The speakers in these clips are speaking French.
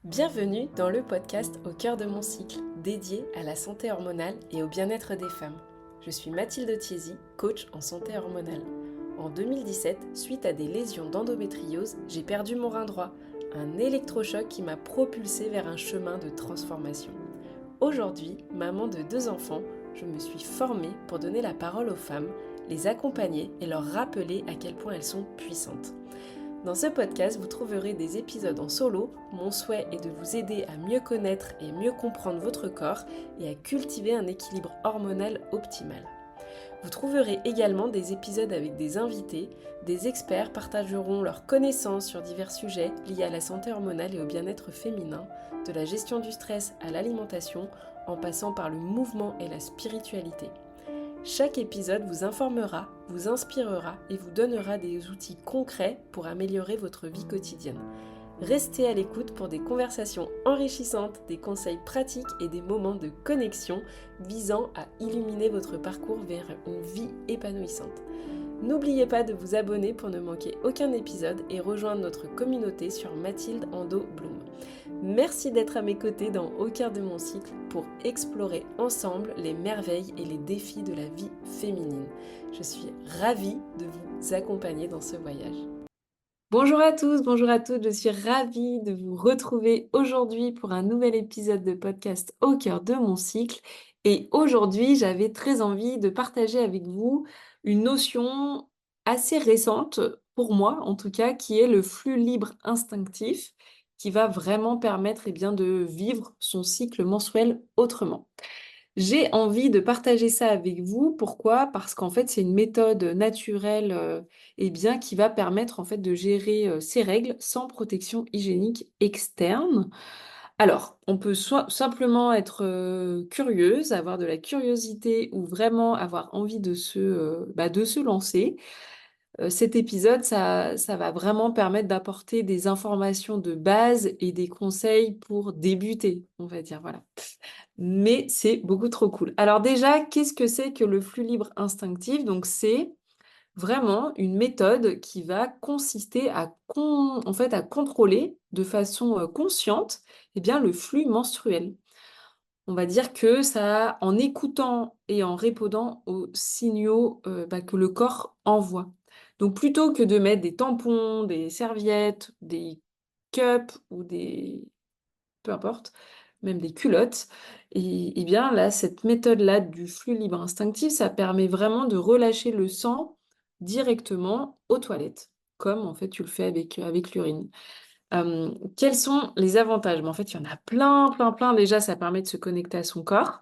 Bienvenue dans le podcast Au cœur de mon cycle, dédié à la santé hormonale et au bien-être des femmes. Je suis Mathilde Thiésy, coach en santé hormonale. En 2017, suite à des lésions d'endométriose, j'ai perdu mon rein droit, un électrochoc qui m'a propulsée vers un chemin de transformation. Aujourd'hui, maman de 2 enfants, je me suis formée pour donner la parole aux femmes, les accompagner et leur rappeler à quel point elles sont puissantes. Dans ce podcast, vous trouverez des épisodes en solo. Mon souhait est de vous aider à mieux connaître et mieux comprendre votre corps et à cultiver un équilibre hormonal optimal. Vous trouverez également des épisodes avec des invités. Des experts partageront leurs connaissances sur divers sujets liés à la santé hormonale et au bien-être féminin, de la gestion du stress à l'alimentation, en passant par le mouvement et la spiritualité. Chaque épisode vous informera, vous inspirera et vous donnera des outils concrets pour améliorer votre vie quotidienne. Restez à l'écoute pour des conversations enrichissantes, des conseils pratiques et des moments de connexion visant à illuminer votre parcours vers une vie épanouissante. N'oubliez pas de vous abonner pour ne manquer aucun épisode et rejoindre notre communauté sur Mathilde Ando Bloom. Merci d'être à mes côtés dans Au cœur de mon cycle pour explorer ensemble les merveilles et les défis de la vie féminine. Je suis ravie de vous accompagner dans ce voyage. Bonjour à tous, bonjour à toutes, je suis ravie de vous retrouver aujourd'hui pour un nouvel épisode de podcast Au cœur de mon cycle. Et aujourd'hui, j'avais très envie de partager avec vous une notion assez récente, pour moi en tout cas, qui est le flux libre instinctif, qui va vraiment permettre de vivre son cycle menstruel autrement. J'ai envie de partager ça avec vous. Pourquoi? Parce qu'en fait, c'est une méthode naturelle, qui va permettre en fait de gérer, ses règles sans protection hygiénique externe. Alors, on peut soit simplement être, curieuse, avoir de la curiosité ou vraiment avoir envie de se lancer. Cet épisode, ça va vraiment permettre d'apporter des informations de base et des conseils pour débuter, on va dire, voilà. Mais c'est beaucoup trop cool. Alors déjà, qu'est-ce que c'est que le flux libre instinctif? Donc c'est vraiment une méthode qui va consister à contrôler de façon, consciente, le flux menstruel. On va dire que ça en écoutant et en répondant aux signaux, que le corps envoie. Donc plutôt que de mettre des tampons, des serviettes, des cups ou des peu importe, même des culottes et bien là, cette méthode-là du flux libre instinctif, ça permet vraiment de relâcher le sang directement aux toilettes, comme en fait tu le fais avec l'urine. Quels sont les avantages? En fait, il y en a plein, plein, plein. Déjà, ça permet de se connecter à son corps,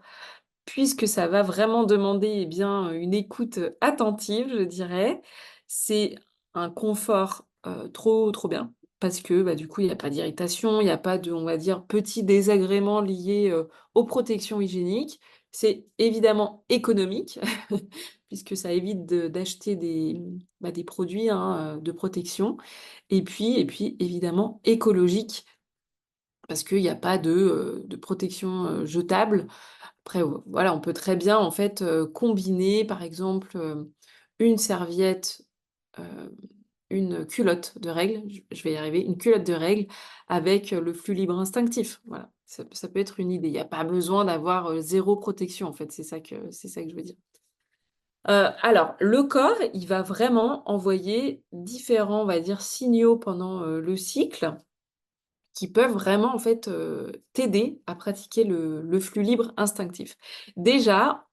puisque ça va vraiment demander, une écoute, attentive, je dirais. C'est un confort, trop, trop bien parce que, du coup, il y a pas d'irritation, il y a pas de, on va dire, petits désagréments liés, aux protections hygiéniques. C'est évidemment économique puisque ça évite d'acheter des produits, de protection et puis évidemment écologique parce qu'il y a pas de protection, jetable. Après, voilà, on peut très bien, en fait, combiner, par exemple, une serviette, heu, une culotte de règle, je vais y arriver, une culotte de règle avec, le flux libre instinctif. Voilà, ça peut être une idée. Il y a pas besoin d'avoir, 0 protection, en fait, c'est ça que je veux dire. Alors, le corps, il va vraiment envoyer différents, on va dire, signaux pendant, le cycle qui peuvent vraiment en fait, t'aider à pratiquer le flux libre instinctif. Déjà,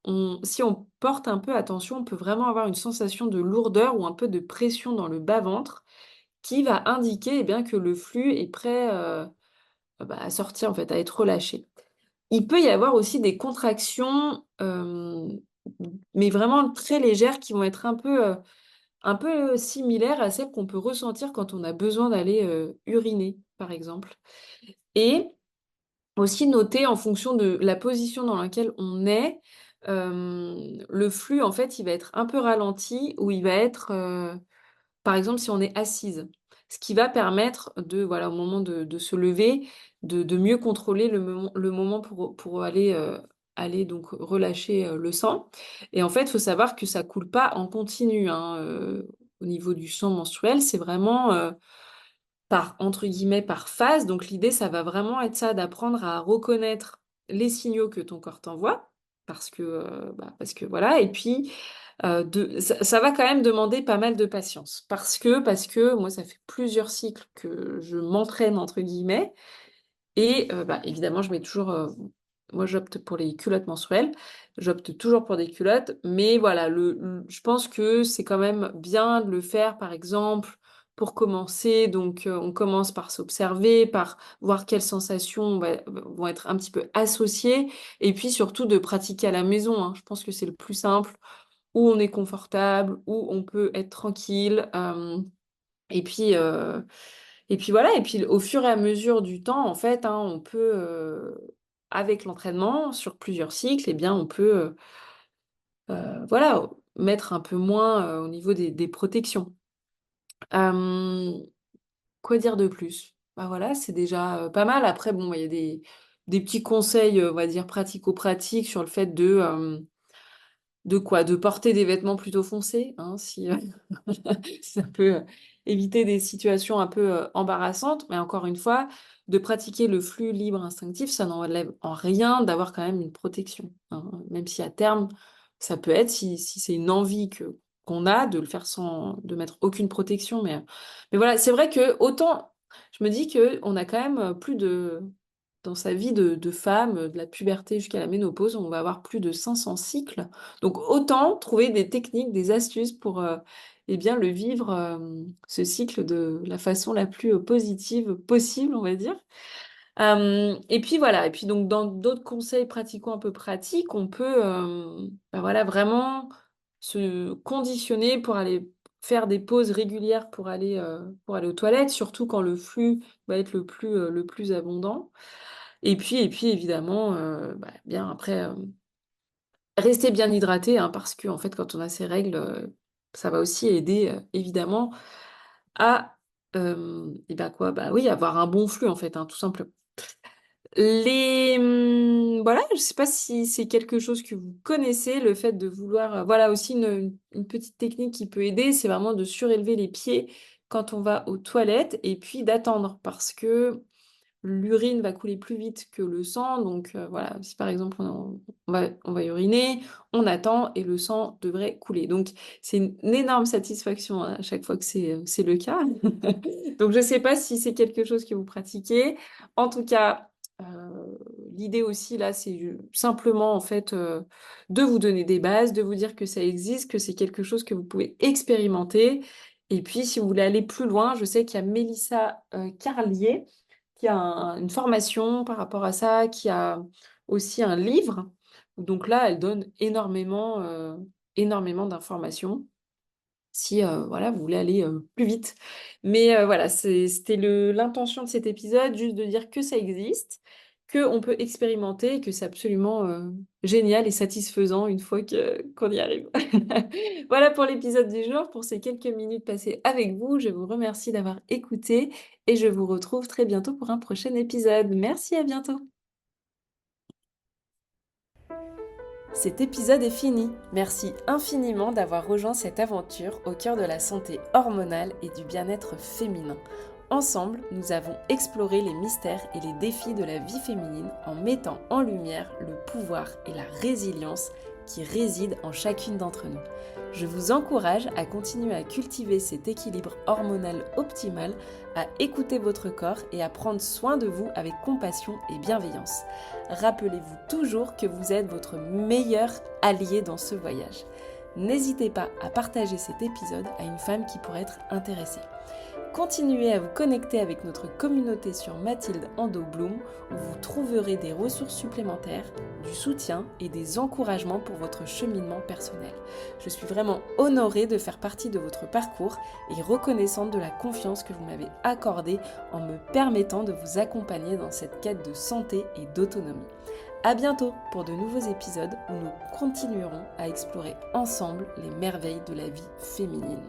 si on porte un peu attention, on peut vraiment avoir une sensation de lourdeur ou un peu de pression dans le bas-ventre qui va indiquer, que le flux est prêt, à sortir en fait, à être relâché. Il peut y avoir aussi des contractions, mais vraiment très légères qui vont être un peu similaires à celles qu'on peut ressentir quand on a besoin d'aller, uriner, par exemple. Et aussi noter en fonction de la position dans laquelle on est, le flux en fait, il va être un peu ralenti ou il va être, par exemple, si on est assise. Ce qui va permettre de, voilà, au moment de se lever, de mieux contrôler le moment pour aller donc relâcher, le sang et en fait, il faut savoir que ça coule pas en continu, au niveau du sang menstruel. C'est vraiment, entre guillemets, par phase. Donc l'idée, ça va vraiment être ça, d'apprendre à reconnaître les signaux que ton corps t'envoie, parce que voilà. Et puis, ça va quand même demander pas mal de patience. Parce que moi, ça fait plusieurs cycles que je «m'entraîne» entre guillemets. Et évidemment, je mets toujours, moi j'opte pour les culottes menstruelles. J'opte toujours pour des culottes, mais voilà, je pense que c'est quand même bien de le faire, par exemple, pour commencer. Donc, on commence par s'observer, par voir quelles sensations vont être un petit peu associées, et puis surtout de pratiquer à la maison, hein. Je pense que c'est le plus simple, où on est confortable, où on peut être tranquille, et puis, voilà. Et puis au fur et à mesure du temps, en fait, hein, on peut, avec l'entraînement sur plusieurs cycles, et bien on peut, voilà, mettre un peu moins, au niveau des protections. Hem, quoi dire de plus? Bah, voilà, c'est déjà, pas mal. Après bon, il y a des petits conseils, on va dire pratico-pratiques sur le fait de quoi? De porter des vêtements plutôt foncés, hein, si, ça peut, éviter des situations un peu, embarrassantes. Mais encore une fois, de pratiquer le flux libre instinctif, ça n'enlève en rien d'avoir quand même une protection, hein. Même si à terme, ça peut être, si c'est une envie qu'on a, de le faire sans de mettre aucune protection. Mais voilà, c'est vrai que autant je me dis qu'on a quand même, plus de dans sa vie de femme, de la puberté jusqu'à la ménopause, on va avoir plus de 500 cycles. Donc autant trouver des techniques, des astuces pour, eh bien, le vivre, ce cycle de la façon la plus, positive possible, on va dire. Et puis voilà, et puis donc dans d'autres conseils pratico un peu pratiques, on peut, voilà, vraiment se conditionner pour aller faire des pauses régulières pour aller aux toilettes, surtout quand le flux va être le plus abondant. Et puis évidemment, bien après, rester bien hydraté, hein, parce qu'en fait, quand on a ses règles, ça va aussi aider, évidemment à, quoi? Bah, oui, avoir un bon flux, en fait, hein, tout simplement. Voilà, je sais pas si c'est quelque chose que vous connaissez, le fait de vouloir, voilà aussi une petite technique qui peut aider, c'est vraiment de surélever les pieds quand on va aux toilettes, et puis d'attendre, parce que l'urine va couler plus vite que le sang. Donc voilà, si par exemple on va uriner, on attend et le sang devrait couler. Donc c'est une énorme satisfaction à chaque fois que c'est le cas. Donc je ne sais pas si c'est quelque chose que vous pratiquez. En tout cas, l'idée aussi là, c'est simplement en fait, de vous donner des bases, de vous dire que ça existe, que c'est quelque chose que vous pouvez expérimenter. Et puis si vous voulez aller plus loin, je sais qu'il y a Mélissa, Carlier, qui a une formation par rapport à ça, qui a aussi un livre. Donc là, elle donne énormément d'informations si, voilà, vous voulez aller, plus vite. Mais, voilà, c'était l'intention de cet épisode, juste de dire que ça existe, qu'on peut expérimenter et que c'est absolument, génial et satisfaisant une fois qu'on y arrive. Voilà pour l'épisode du jour, pour ces quelques minutes passées avec vous. Je vous remercie d'avoir écouté et je vous retrouve très bientôt pour un prochain épisode. Merci, à bientôt. Cet épisode est fini. Merci infiniment d'avoir rejoint cette aventure au cœur de la santé hormonale et du bien-être féminin. Ensemble, nous avons exploré les mystères et les défis de la vie féminine en mettant en lumière le pouvoir et la résilience qui résident en chacune d'entre nous. Je vous encourage à continuer à cultiver cet équilibre hormonal optimal, à écouter votre corps et à prendre soin de vous avec compassion et bienveillance. Rappelez-vous toujours que vous êtes votre meilleur allié dans ce voyage. N'hésitez pas à partager cet épisode à une femme qui pourrait être intéressée. Continuez à vous connecter avec notre communauté sur Mathilde Ando Bloom, où vous trouverez des ressources supplémentaires, du soutien et des encouragements pour votre cheminement personnel. Je suis vraiment honorée de faire partie de votre parcours et reconnaissante de la confiance que vous m'avez accordée en me permettant de vous accompagner dans cette quête de santé et d'autonomie. À bientôt pour de nouveaux épisodes où nous continuerons à explorer ensemble les merveilles de la vie féminine.